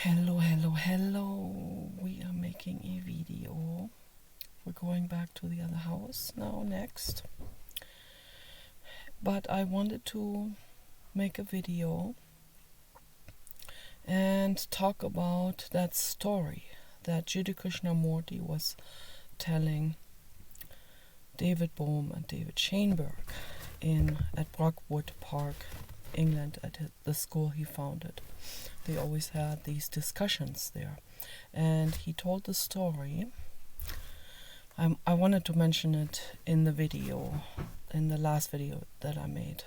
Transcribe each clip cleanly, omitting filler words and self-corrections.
Hello. We are making a video. We're going back to the other house now next. But I wanted to make a video and talk about that story that Jiddu Krishnamurti was telling David Bohm and David Shainberg at Brockwood Park, England, at the school he founded. They always had these discussions there, and he told the story. I wanted to mention it in the video, in the last video that I made.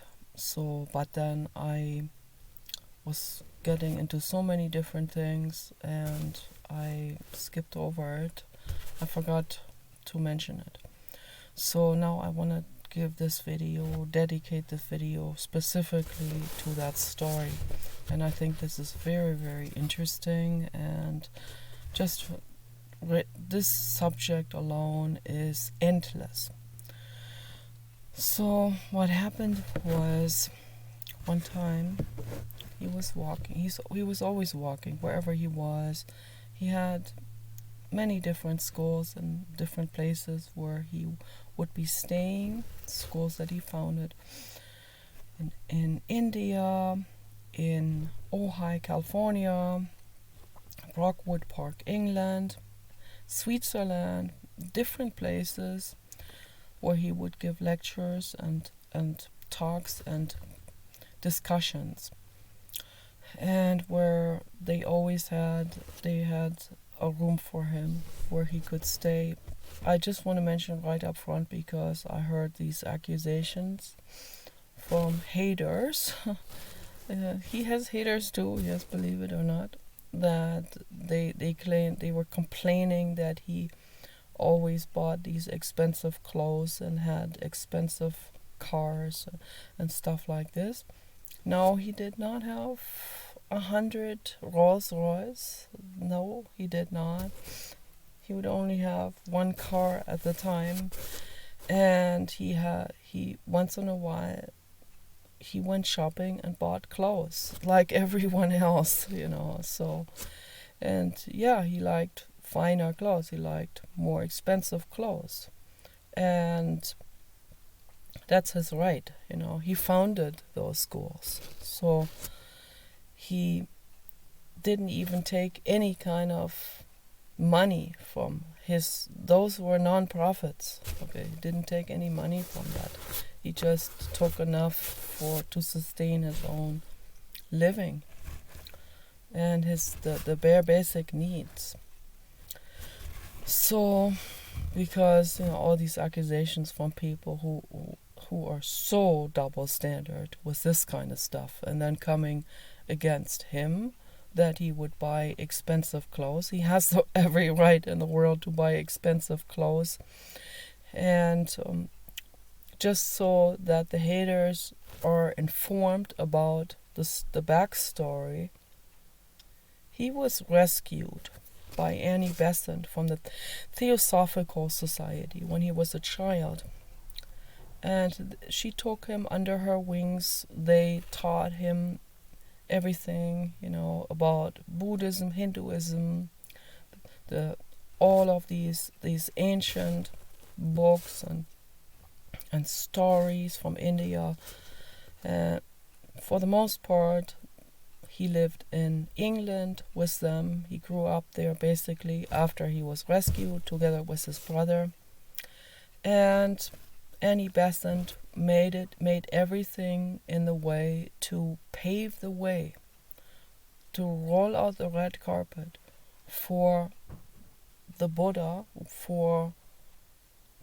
But then I was getting into so many different things and I skipped over it. I forgot to mention it. So now I want to dedicate this video specifically to that story. And I think this is very, very interesting, and this subject alone is endless. So what happened was, one time he was walking. He was always walking wherever he was. He had many different schools and different places where he would be staying, schools that he founded in India, in Ojai, California, Brockwood Park, England, Switzerland, different places where he would give lectures and talks and discussions, and where they had a room for him where he could stay. I just want to mention right up front, because I heard these accusations from haters. He has haters too, yes, believe it or not, that they were complaining that he always bought these expensive clothes and had expensive cars and stuff like this. No, he did not have 100 Rolls Royce. No, he did not. He would only have one car at the time, and he once in a while he went shopping and bought clothes like everyone else, So, and yeah, he liked finer clothes. He liked more expensive clothes, and that's his right. He founded those schools, so he didn't even take any kind of money from those were non-profits. Okay, he didn't take any money from that. He just took enough to sustain his own living and the bare basic needs. So, because all these accusations from people who are so double standard with this kind of stuff, and then coming against him that he would buy expensive clothes. He has every right in the world to buy expensive clothes. And just so that the haters are informed about the backstory, he was rescued by Annie Besant from the Theosophical Society when he was a child. And she took him under her wings. They taught him everything, about Buddhism, Hinduism, all of these ancient books and stories from India. For the most part, he lived in England with them. He grew up there basically after he was rescued together with his brother. And Annie Besant made everything in the way to pave the way, to roll out the red carpet for the Buddha, for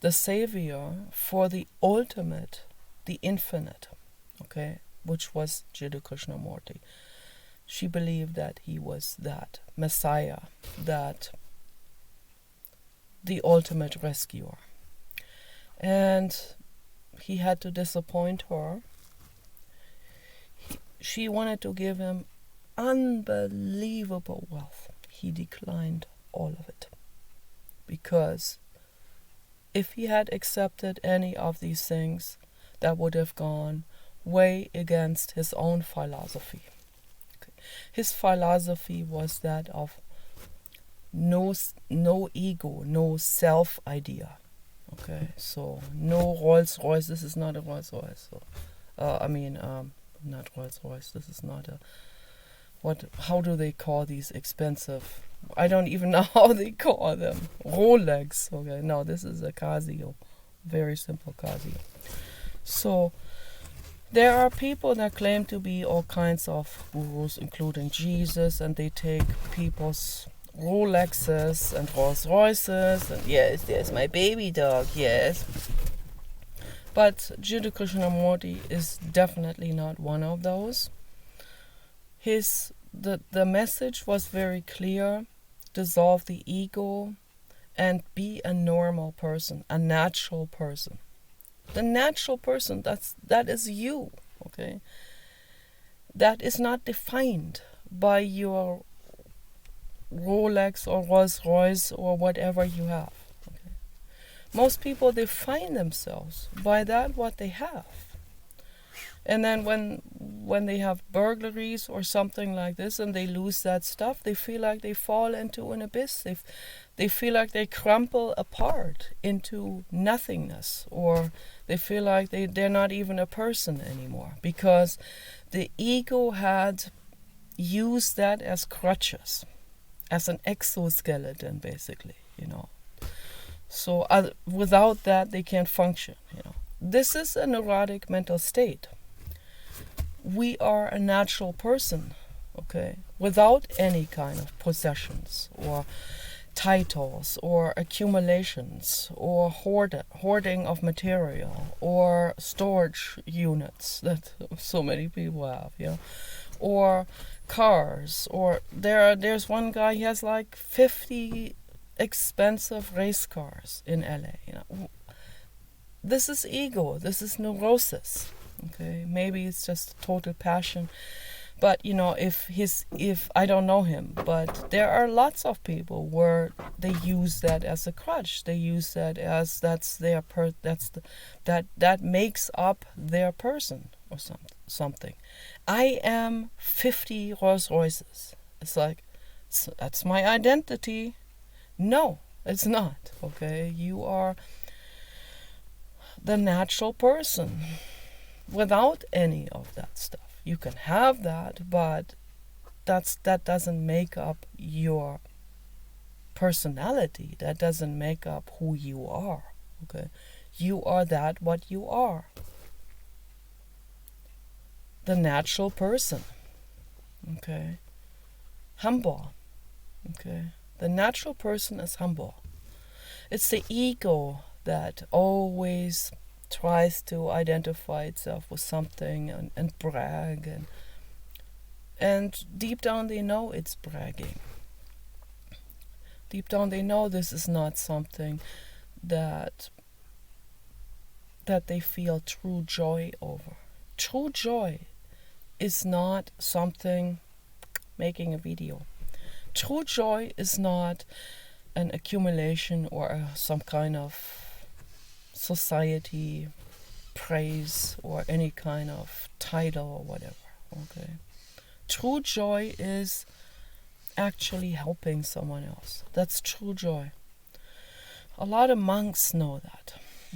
the Savior, for the ultimate, the infinite, okay, which was Jiddu Krishnamurti. She believed that he was that Messiah, that the ultimate rescuer. And he had to disappoint her. She wanted to give him unbelievable wealth. He declined all of it, because if he had accepted any of these things, that would have gone way against his own philosophy. Okay. His philosophy was that of no ego, no self idea. Okay, so no Rolls Royce. This is not a Rolls Royce. So, not Rolls Royce. This is not a what? How do they call these expensive? I don't even know how they call them. Rolex. Okay, no, this is a Casio, very simple Casio. So there are people that claim to be all kinds of gurus, including Jesus, and they take people's Rolexes and Rolls Royces, and yes, there's my baby dog, yes. But Jiddu Krishnamurti is definitely not one of those. The message was very clear: dissolve the ego and be a normal person, a natural person. The natural person, that is you, okay? That is not defined by your Rolex or Rolls Royce or whatever you have. Okay? Most people define themselves by that what they have. And then when they have burglaries or something like this and they lose that stuff, they feel like they fall into an abyss. They feel like they crumple apart into nothingness, or they feel like they're not even a person anymore, because the ego had used that as crutches, as an exoskeleton, basically, So without that, they can't function, This is a neurotic mental state. We are a natural person, okay, without any kind of possessions or titles or accumulations or hoarding of material or storage units that so many people have, or cars, or there's one guy, he has like 50 expensive race cars in LA. This is ego, this is neurosis. Okay, maybe it's just total passion, but if I don't know him, but there are lots of people where they use that as a crutch. They use that as that makes up their person or something. I am 50 Rolls Royces. It's like that's my identity. No, it's not. Okay, you are the natural person without any of that stuff. You can have that, but that doesn't make up your personality. That doesn't make up who you are. Okay, you are that what you are. The natural person. Okay, humble. Okay, the natural person is humble. It's the ego that always tries to identify itself with something and brag, and deep down they know it's bragging. Deep down they know this is not something that they feel true joy over. True joy is not something making a video. True joy is not an accumulation or some kind of society praise or any kind of title or whatever. Okay, true joy is actually helping someone else. That's true joy. A lot of monks know that.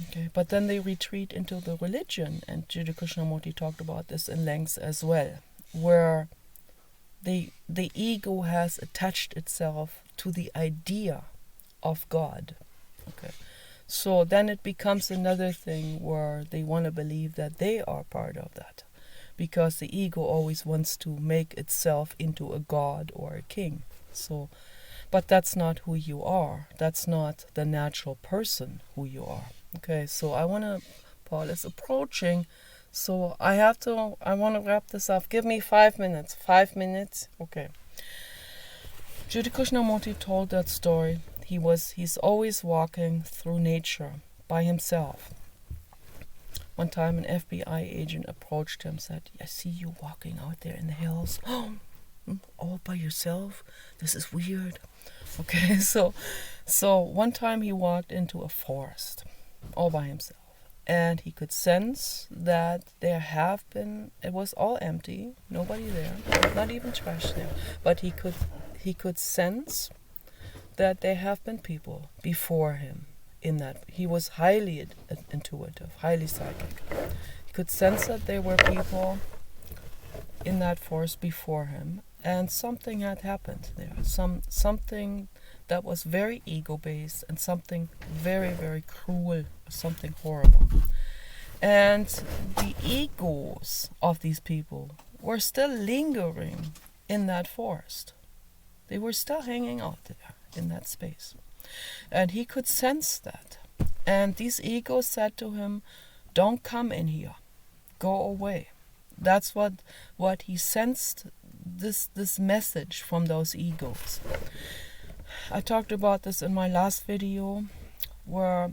Okay, but then they retreat into the religion, and Jiddu Krishnamurti talked about this in length as well, where the ego has attached itself to the idea of God. Okay. So then it becomes another thing where they want to believe that they are part of that, because the ego always wants to make itself into a god or a king. So, but that's not who you are. That's not the natural person who you are. Okay, so Paul is approaching, so I want to wrap this up. Give me 5 minutes. 5 minutes? Okay. Jiddu Krishnamurti told that story. He's always walking through nature by himself. One time an FBI agent approached him and said, I see you walking out there in the hills. All by yourself? This is weird. Okay, so one time he walked into a forest all by himself. and he could sense that it was all empty, nobody there, not even trash there, but he could sense that there have been people before him. In that he was highly intuitive, highly psychic. He could sense that there were people in that forest before him, and something had happened there. Something that was very ego-based, and something very, very cruel, something horrible. And the egos of these people were still lingering in that forest. They were still hanging out there in that space. And he could sense that. And these egos said to him, "Don't come in here. Go away." That's what he sensed, this message from those egos. I talked about this in my last video, where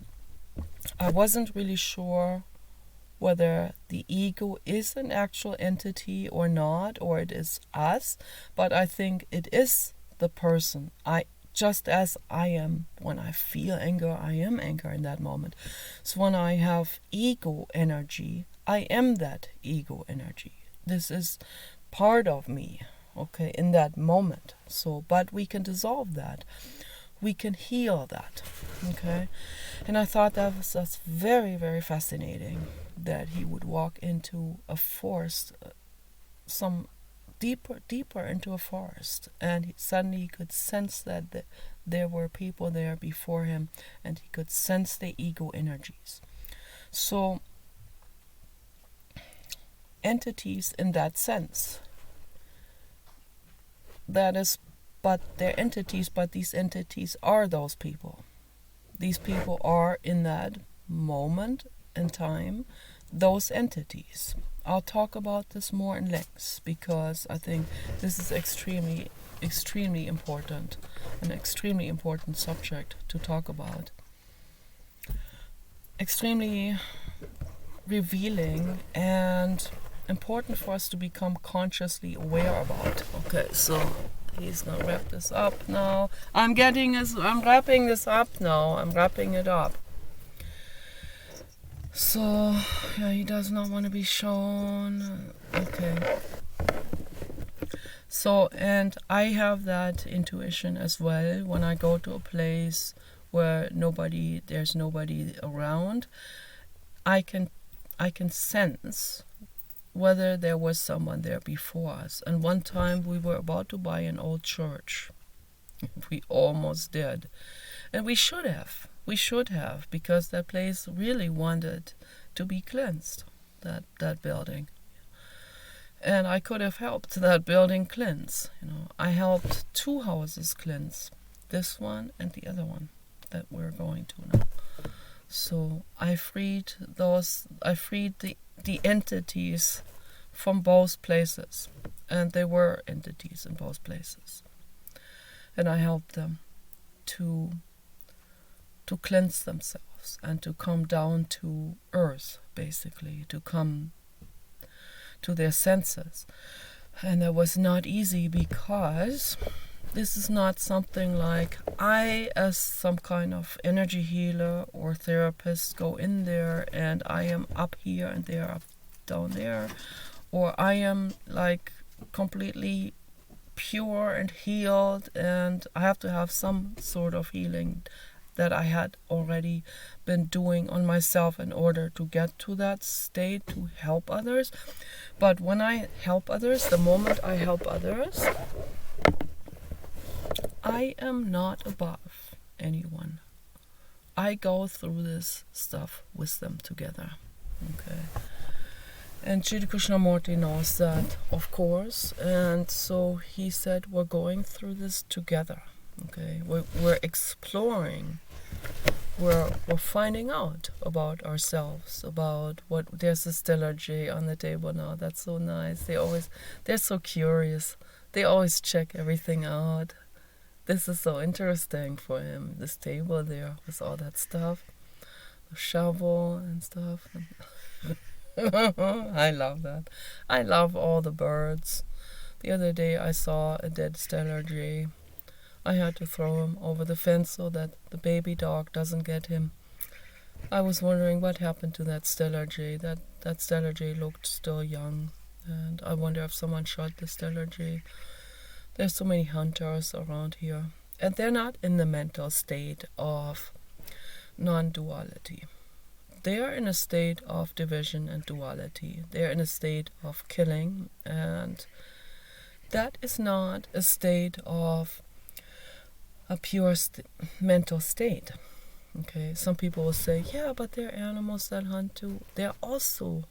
I wasn't really sure whether the ego is an actual entity or not, or it is us, but I think it is the person. Just as I am, when I feel anger, I am anger in that moment. So when I have ego energy, I am that ego energy. This is part of me, okay, in that moment. So, but we can dissolve that. We can heal that, okay? And I thought that's very, very fascinating, that he would walk into a forest, some deeper into a forest, and suddenly he could sense that there were people there before him, and he could sense the ego energies. So entities in that sense, that is, but they're entities, but these entities are those people. These people are, in that moment in time, those entities. I'll talk about this more in length, because I think this is extremely important, an extremely important subject to talk about. Extremely revealing and important for us to become consciously aware about. Okay, so he's gonna wrap this up now. I'm wrapping this up now. I'm wrapping it up. So, yeah, he does not want to be shown. Okay. So, and I have that intuition as well when I go to a place where there's nobody around. I can sense whether there was someone there before us. And one time we were about to buy an old church. We almost did. And we should have, because that place really wanted to be cleansed, that building. And I could have helped that building cleanse. I helped 2 houses cleanse, this one and the other one that we're going to now. So I freed the entities from both places, and they were entities in both places. And I helped them to cleanse themselves and to come down to earth, basically, to come to their senses. And that was not easy, because this is not something like I, as some kind of energy healer or therapist, go in there and I am up here and they are up down there, or I am like completely pure and healed, and I have to have some sort of healing that I had already been doing on myself in order to get to that state to help others. But when I help others, the moment I help others, I am not above anyone. I go through this stuff with them together. Okay. And Jiddu Krishnamurti knows that, of course, and so he said, we're going through this together. Okay, we're exploring, we're finding out about ourselves, about what. There's a Stellar J on the table now. That's so nice. They're so curious. They always check everything out. This is so interesting for him. This table there with all that stuff, the shovel and stuff. I love that. I love all the birds. The other day I saw a dead Stellar J. I had to throw him over the fence so that the baby dog doesn't get him. I was wondering what happened to that stellar jay. That stellar jay looked still young, and I wonder if someone shot the stellar jay. There's so many hunters around here, and they're not in the mental state of non-duality. They are in a state of division and duality. They are in a state of killing, and that is not a state of a pure mental state. Okay, some people will say, yeah, but they're animals that hunt too. They're also,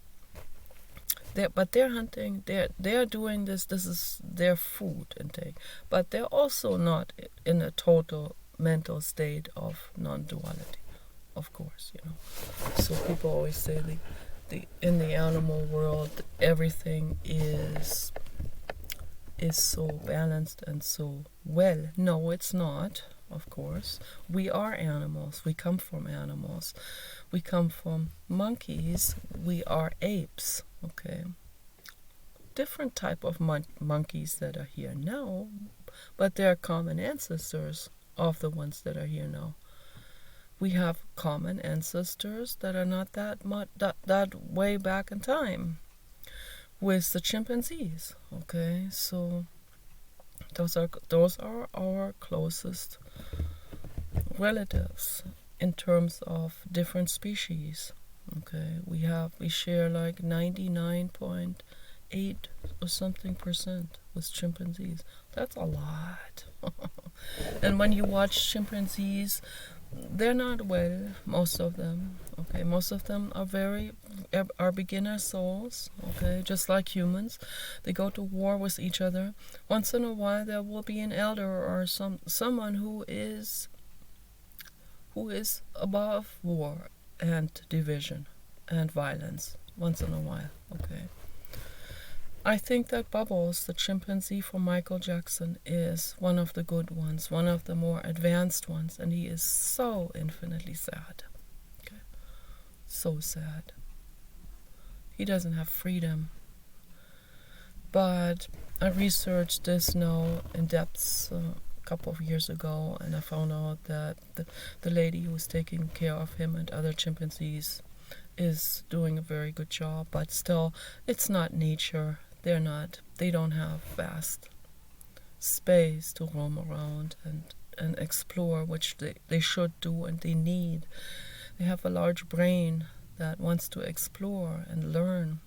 but they're hunting. They're doing this. This is their food intake. But they're also not in a total mental state of non-duality, of course. So people always say in the animal world everything is so balanced and so well. No, it's not. Of course, we are animals. We come from animals. We come from monkeys. We are apes. Okay, different type of monkeys that are here now, but they're common ancestors of the ones that are here now. We have common ancestors that are not that way back in time with the chimpanzees. Okay, so those are our closest relatives in terms of different species. Okay, we share like 99.8 or something percent with chimpanzees. That's a lot. And when you watch chimpanzees, they're not well, most of them. Okay, most of them are beginner souls. Okay, just like humans, they go to war with each other. Once in a while, there will be an elder or someone who is above war and division and violence. Once in a while. Okay. I think that Bubbles, the chimpanzee from Michael Jackson, is one of the good ones, one of the more advanced ones, and he is so infinitely sad. Okay. So sad. He doesn't have freedom. But I researched this now in depth a couple of years ago, and I found out that the lady who is taking care of him and other chimpanzees is doing a very good job, but still, it's not nature. They don't have vast space to roam around and explore, which they should do and they need. They have a large brain that wants to explore and learn.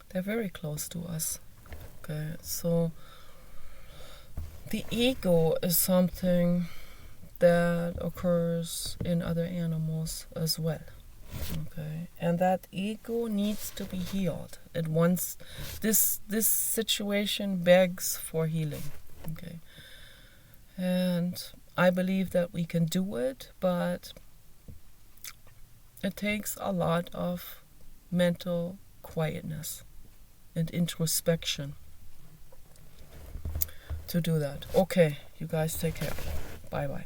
They're very close to us. Okay, so the ego is something that occurs in other animals as well. Okay, and that ego needs to be healed. It wants this situation begs for healing. Okay, and I believe that we can do it, but it takes a lot of mental quietness and introspection to do that. Okay, you guys take care. Bye bye.